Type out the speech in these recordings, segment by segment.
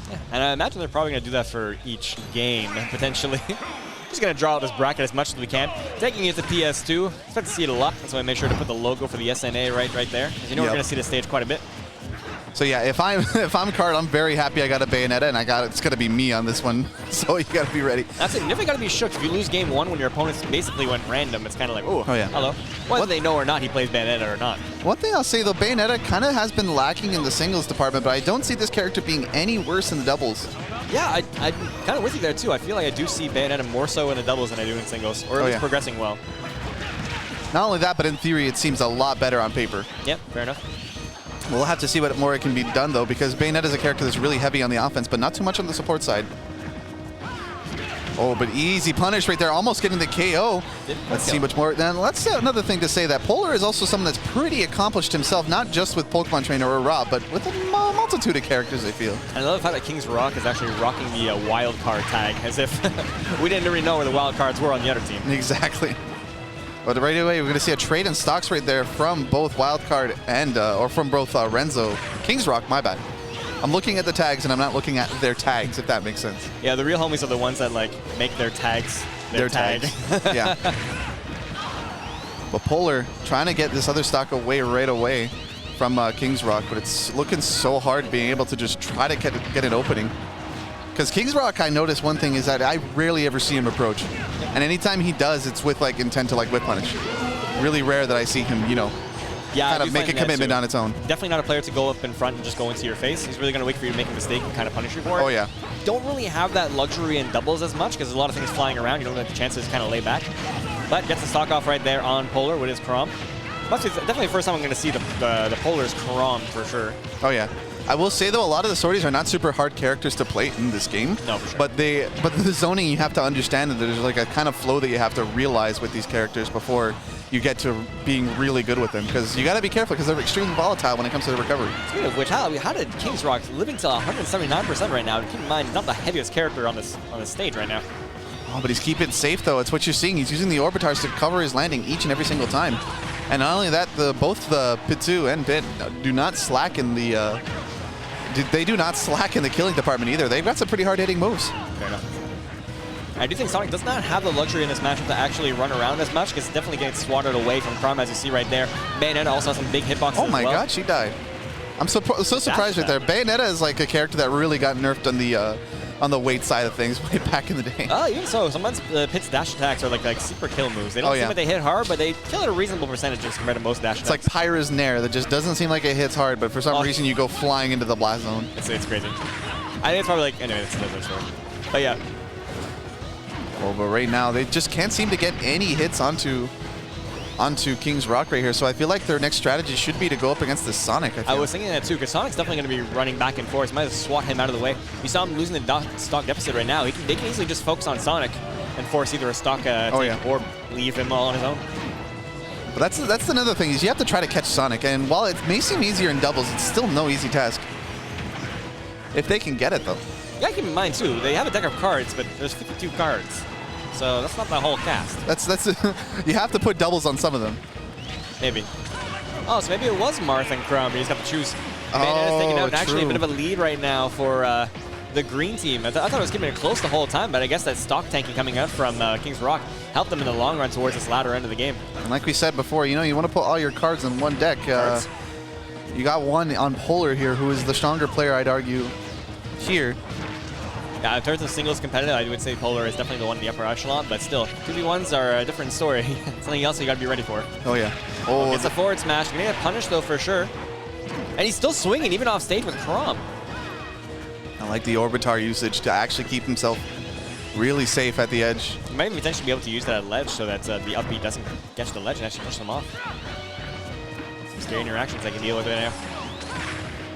Yeah, and I imagine they're probably going to do that for each game, potentially. Just going to draw out this bracket as much as we can. Taking it to PS2, expect to see it a lot. That's why I made sure to put the logo for the SNA right there. Because you know we're going to see the stage quite a bit. So yeah, if I'm Kaard, I'm very happy I got a Bayonetta, and it's gonna be me on this one. So you gotta be ready. That's it. You definitely gotta be shook if you lose game one when your opponents basically went random. It's kind of like, oh yeah, hello. Whether they know or not he plays Bayonetta or not. One thing I'll say though, Bayonetta kind of has been lacking in the singles department, but I don't see this character being any worse in the doubles. Yeah, I'm kind of with you there too. I feel like I do see Bayonetta more so in the doubles than I do in singles, or at least progressing well. Not only that, but in theory it seems a lot better on paper. Yep, fair enough. We'll have to see what more it can be done, though, because Bayonetta is a character that's really heavy on the offense, but not too much on the support side. Oh, but easy punish right there, almost getting the KO. Let's see much more. Then let's say another thing to say that Polar is also someone that's pretty accomplished himself, not just with Pokemon Trainer or Rob, but with a multitude of characters, I feel. And I love the fact that Kingsrock is actually rocking the wild card tag, as if we didn't really know where the wild cards were on the other team. Exactly. But right away, we're going to see a trade in stocks right there from both Wildcard and, or from both Renzo. Kingsrock, my bad. I'm looking at the tags and I'm not looking at their tags, if that makes sense. Yeah, the real homies are the ones that like make their tags their tag. Tags. Yeah. But Polar trying to get this other stock away right away from Kingsrock, but it's looking so hard being able to just try to get an opening. Because Kingsrock, I noticed one thing is that I rarely ever see him approach. And anytime he does, it's with like intent to like whip punish. Really rare that I see him, you know, kind of make a commitment on its own. Definitely not a player to go up in front and just go into your face. He's really going to wait for you to make a mistake and kind of punish you for it. Oh, yeah. Don't really have that luxury in doubles as much because there's a lot of things flying around. You don't get the chances to kind of lay back. But gets the stock off right there on Polar with his Chrom. It's definitely the first time I'm going to see the Polar's Chrom for sure. Oh, yeah. I will say, though, a lot of the sorties are not super hard characters to play in this game. No, for sure. But the zoning, you have to understand that there's like a kind of flow that you have to realize with these characters before you get to being really good with them. Because you got to be careful because they're extremely volatile when it comes to the recovery. Speaking of which, how did Kingsrock living to 179% right now? Keep in mind, he's not the heaviest character on this stage right now. Oh, but he's keeping it safe, though. It's what you're seeing. He's using the Orbitars to cover his landing each and every single time. And not only that, both the Pitu and Bit do not slack in the... They do not slack in the killing department either. They've got some pretty hard-hitting moves. Fair enough. I do think Sonic does not have the luxury in this matchup to actually run around as much, because it's definitely getting swatted away from Chrom, as you see right there. Bayonetta also has some big hitboxes. Oh my god, she died. I'm so surprised right there. Bayonetta is like a character that really got nerfed on the weight side of things way back in the day. Oh, even so, sometimes Pit's dash attacks are like super kill moves. They don't seem like they hit hard, but they kill at a reasonable percentage compared to most dash attacks. It's like Pyra's Nair that just doesn't seem like it hits hard, but for some reason you go flying into the blast zone. It's crazy. I think it's probably like, anyway, it's another story. But yeah. Oh, but right now they just can't seem to get any hits onto Kingsrock right here, so I feel like their next strategy should be to go up against this Sonic. I was thinking that too, because Sonic's definitely going to be running back and forth. Might as well swat him out of the way. You saw him losing the stock deficit right now. They can easily just focus on Sonic and force either a stock take or leave him all on his own. But that's another thing, is you have to try to catch Sonic, and while it may seem easier in doubles, it's still no easy task. If they can get it, though. You gotta keep in mind, too, they have a deck of cards, but there's 52 cards. So that's not the whole cast. That's you have to put doubles on some of them. Maybe. Oh, so maybe it was Marth and Chrom. You just have to choose. Bayonetta's taking out actually a bit of a lead right now for the green team. I thought it was keeping it close the whole time, but I guess that stock tanking coming out from Kingsrock helped them in the long run towards this latter end of the game. And like we said before, you know, you want to put all your cards in one deck. You got one on Polar here, who is the stronger player, I'd argue, here. Yeah, in terms of singles competitive, I would say Polar is definitely the one in the upper echelon, but still, 2v1s are a different story. Something else you gotta be ready for. Oh, yeah. Oh, it's a forward smash. Gonna get punished, though, for sure. And he's still swinging, even off stage with Chrom. I like the Orbitar usage to actually keep himself really safe at the edge. You might potentially be able to use that ledge so that the upbeat doesn't catch the ledge and actually push them off. Some scary interactions I can deal with right now.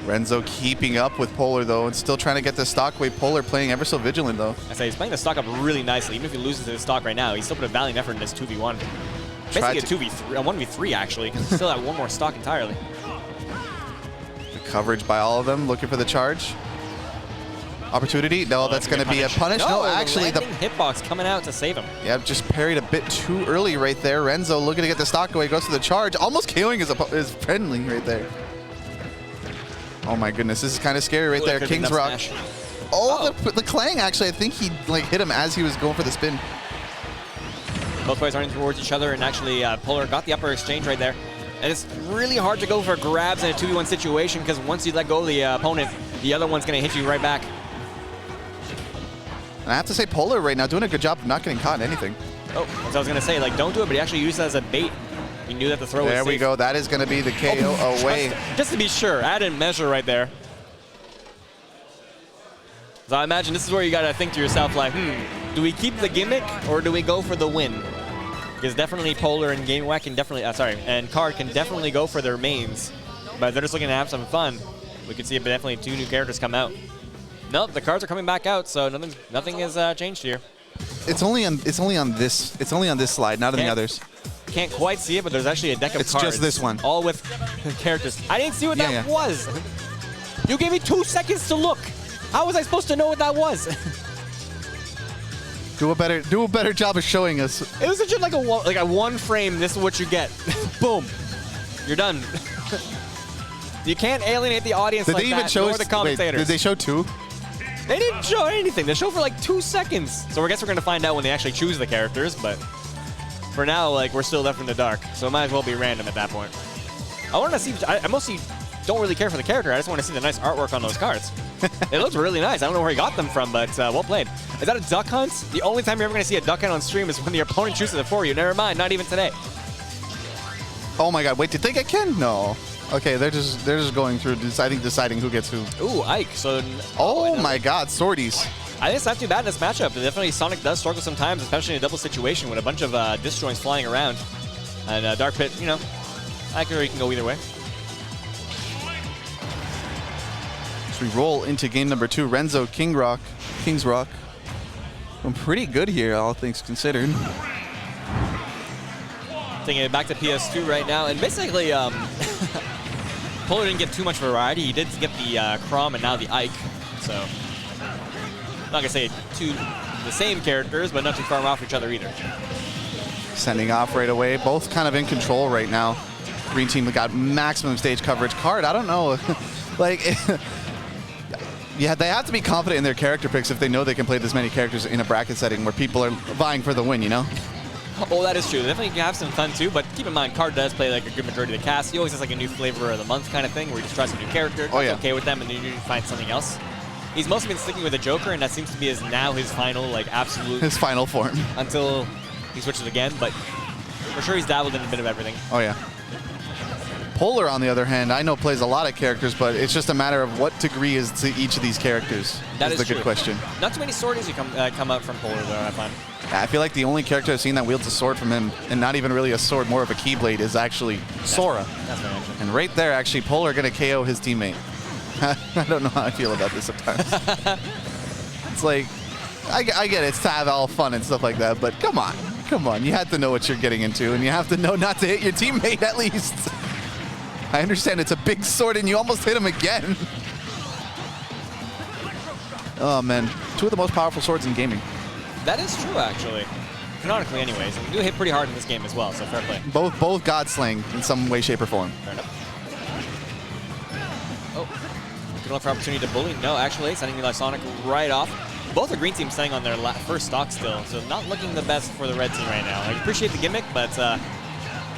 Renzo keeping up with Polar, though, and still trying to get the stock away. Polar playing ever so vigilant, though. I say he's playing the stock up really nicely. Even if he loses to the stock right now, he's still put a valiant effort in this 2v1. Basically a 1v3, actually, because he's still at one more stock entirely. The coverage by all of them, looking for the charge. Opportunity? No, that's going to be a punish. No, actually, the hitbox coming out to save him. Yeah, just parried a bit too early right there. Renzo looking to get the stock away, goes to the charge, almost KOing his friendly right there. Oh my goodness, this is kind of scary right there. Kingsrock Oh, the clang actually, I think he like hit him as he was going for the spin. Both players running towards each other, and actually Polar got the upper exchange right there. And it's really hard to go for grabs in a 2v1 situation because once you let go of the opponent, the other one's going to hit you right back. And I have to say, Polar right now doing a good job of not getting caught in anything. Oh, that's what I was going to say. Like, don't do it, but he actually used it as a bait. He knew that the throw was safe. There we go. That is going to be the KO away. Just to be sure, added measure right there. So I imagine this is where you got to think to yourself, like, do we keep the gimmick or do we go for the win? Because definitely Polar and GameWhack can definitely, and Kaard can definitely go for their mains. But they're just looking to have some fun. We could see definitely 2 new characters come out. Nope, the cards are coming back out, so nothing has changed here. It's only on this slide, not on the others. Can't quite see it, but there's actually a deck of cards. It's just this one. All with characters. I didn't see what that was. You gave me 2 seconds to look. How was I supposed to know what that was? Do a better job of showing us. It was legit like a one frame. This is what you get. Boom. You're done. You can't alienate the audience like that, nor the commentators. Did they show 2? They didn't show anything. They showed for like 2 seconds. So I guess we're going to find out when they actually choose the characters, but for now, like, we're still left in the dark. So it might as well be random at that point. I want to see, I mostly don't really care for the character. I just want to see the nice artwork on those cards. It looks really nice. I don't know where he got them from, but well played. Is that a duck hunt? The only time you're ever going to see a duck hunt on stream is when the opponent chooses it for you. Never mind, not even today. Oh my god, wait, did they get Ken? No. Okay, they're just going through deciding who gets who. Ooh, Ike. So oh my god, sorties. I think it's not too bad in this matchup. Definitely Sonic does struggle sometimes, especially in a double situation with a bunch of disjoints flying around. And Dark Pit, you know, I can go either way. So we roll into game number 2. Renzo, Kingsrock. I'm pretty good here, all things considered. Taking it back to PS2 right now, and basically, Polar didn't get too much variety. He did get the Crom and now the Ike, so I'm not gonna say the same characters, but not too far off each other either. Sending off right away, both kind of in control right now. Green team got maximum stage coverage. Kaard, I don't know, like, yeah, they have to be confident in their character picks if they know they can play this many characters in a bracket setting where people are vying for the win, you know? Oh, that is true. They definitely can have some fun too, but keep in mind, Kaard does play like a good majority of the cast. He always has like a new flavor of the month kind of thing where he just tries a new character, okay with them, and then you find something else. He's mostly been sticking with the Joker, and that seems to be his final, like, absolute... his final form. Until he switches again, but for sure he's dabbled in a bit of everything. Oh, yeah. Polar, on the other hand, I know plays a lot of characters, but it's just a matter of what degree is to each of these characters. That is the good question. Not too many swordies you come out from Polar, though, I find. Yeah, I feel like the only character I've seen that wields a sword from him, and not even really a sword, more of a keyblade, is actually Sora. That's what I mentioned. And right there, actually, Polar going to KO his teammate. I don't know how I feel about this sometimes. It's like, I get it, it's to have all fun and stuff like that, but come on. You have to know what you're getting into, and you have to know not to hit your teammate at least. I understand it's a big sword, and you almost hit him again. Oh, man. 2 of the most powerful swords in gaming. That is true, actually. Canonically, anyways. And we do hit pretty hard in this game as well, so fair play. Both God-slaying in some way, shape, or form. Fair enough. Oh. Good look for opportunity to bully. No, actually, sending the Sonic right off. Both the green teams staying on their first stock still, so not looking the best for the red team right now. I appreciate the gimmick, but it'd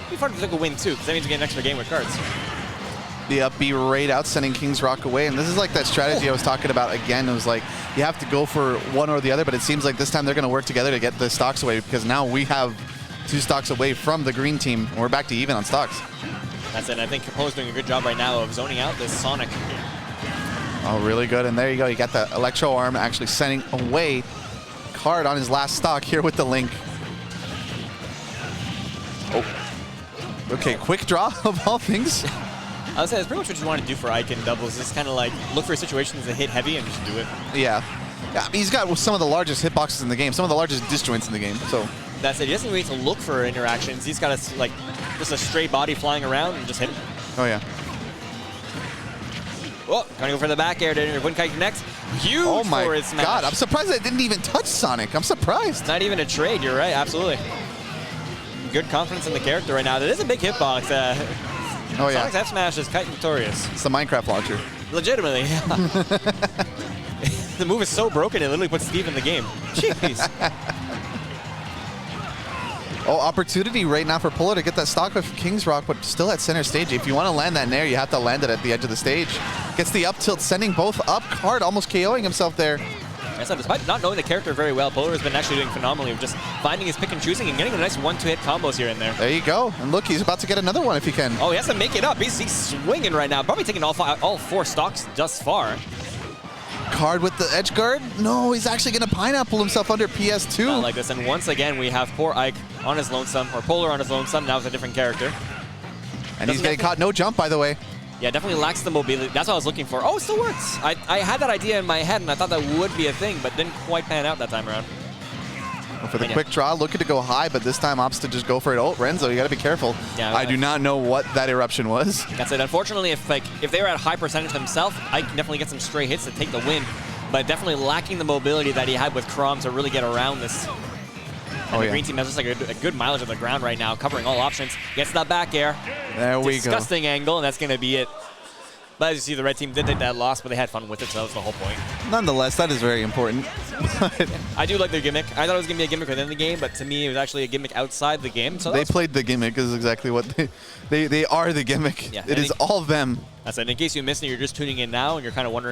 be fun to take a win, too, because that means we get an extra game with cards. The up B right out, sending Kingsrock away. And this is like that strategy I was talking about again. It was like, you have to go for one or the other, but it seems like this time they're going to work together to get the stocks away, because now we have 2 stocks away from the green team, and we're back to even on stocks. That's it. I think Capo's doing a good job right now of zoning out this Sonic. Oh, really good. And there you go. You got the Electro Arm actually sending away Kaard on his last stock here with the Link. Oh. Okay, quick draw of all things. I would say that's pretty much what you want to do for Ike in doubles. Just kind of like look for situations that hit heavy and just do it. Yeah. Yeah, he's got some of the largest hitboxes in the game, some of the largest disjoints in the game. So that's it. He doesn't wait to look for interactions. He's got like just a straight body flying around and just hit him. Oh yeah. Oh, trying to go for the back air. Wouldn't kite connect. Huge oh my for his smash. God, I'm surprised that didn't even touch Sonic. I'm surprised. Not even a trade. You're right. Absolutely. Good confidence in the character right now. That is a big hitbox. Oh yeah. Sonic's F smash is kite notorious. It's the Minecraft launcher. Legitimately, yeah. the move is so broken, it literally puts Steve in the game. Jeez. Oh, opportunity right now for Polar to get that stock with Kingsrock, but still at center stage. If you want to land that nair, you have to land it at the edge of the stage. Gets the up tilt, sending both up. Kaard almost KOing himself there. I said, despite not knowing the character very well, Polar has been actually doing phenomenally of just finding his pick and choosing and getting a nice 1-2 hit combos here and there. There you go. And look, he's about to get another one if he can. Oh, he has to make it up. He's swinging right now. Probably taking all 4 stocks thus far. Kaard with the edge guard. No, he's actually going to pineapple himself under PS2. Not like this. And once again, we have poor Ike on his lonesome, or Polar on his lonesome. Now with a different character. And he's getting caught. No jump, by the way. Yeah, definitely lacks the mobility. That's what I was looking for. Oh, it still works. I had that idea in my head, and I thought that would be a thing, but didn't quite pan out that time around. Well, for the quick draw, looking to go high, but this time opts to just go for it. Oh, Renzo, you got to be careful. Yeah, I do not know what that eruption was. That's it. Unfortunately, if they were at high percentage themselves, Ike definitely get some stray hits to take the win, but definitely lacking the mobility that he had with Crom to really get around this. And the green team has just like a good mileage on the ground right now, covering all options. Gets that back air. There we go. Disgusting angle, and that's going to be it. But as you see, the red team did take that loss, but they had fun with it, so that was the whole point. Nonetheless, that is very important. I do like their gimmick. I thought it was going to be a gimmick within the game, but to me, it was actually a gimmick outside the game. So they played the gimmick is exactly what they are the gimmick. Yeah, it is all them. That's it. In case you missed it, you're just tuning in now, and you're kind of wondering